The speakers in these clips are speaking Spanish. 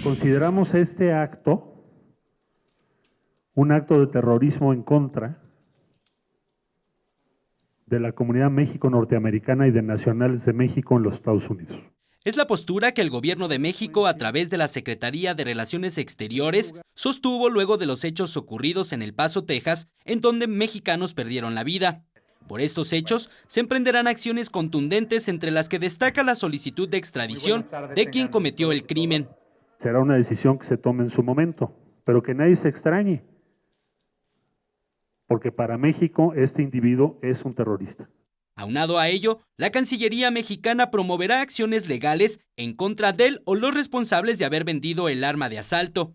Consideramos este acto un acto de terrorismo en contra de la comunidad México-norteamericana y de nacionales de México en los Estados Unidos. Es la postura que el gobierno de México, a través de la Secretaría de Relaciones Exteriores, sostuvo luego de los hechos ocurridos en El Paso, Texas, en donde mexicanos perdieron la vida. Por estos hechos, se emprenderán acciones contundentes, entre las que destaca la solicitud de extradición de quien cometió el crimen. Será una decisión que se tome en su momento, pero que nadie se extrañe, porque para México este individuo es un terrorista. Aunado a ello, la Cancillería mexicana promoverá acciones legales en contra de él o los responsables de haber vendido el arma de asalto.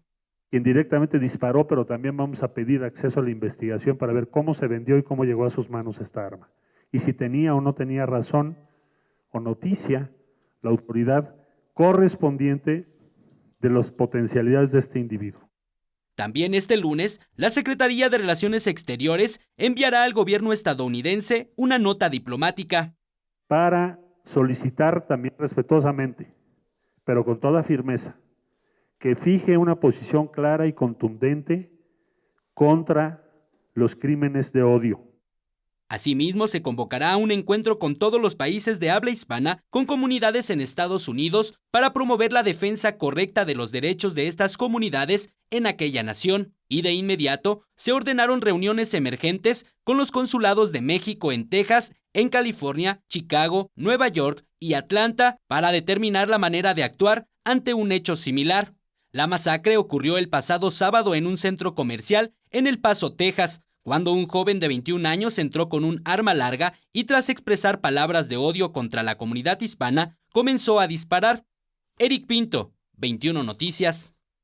Quien directamente disparó, pero también vamos a pedir acceso a la investigación para ver cómo se vendió y cómo llegó a sus manos esta arma. Y si tenía o no tenía razón o noticia la autoridad correspondiente de las potencialidades de este individuo. También este lunes, la Secretaría de Relaciones Exteriores enviará al gobierno estadounidense una nota diplomática para solicitar también respetuosamente, pero con toda firmeza, que fije una posición clara y contundente contra los crímenes de odio. Asimismo, se convocará a un encuentro con todos los países de habla hispana con comunidades en Estados Unidos para promover la defensa correcta de los derechos de estas comunidades en aquella nación. Y de inmediato se ordenaron reuniones emergentes con los consulados de México en Texas, en California, Chicago, Nueva York y Atlanta para determinar la manera de actuar ante un hecho similar. La masacre ocurrió el pasado sábado en un centro comercial en El Paso, Texas, cuando un joven de 21 años entró con un arma larga y, tras expresar palabras de odio contra la comunidad hispana, comenzó a disparar. Eric Pinto, 21 Noticias.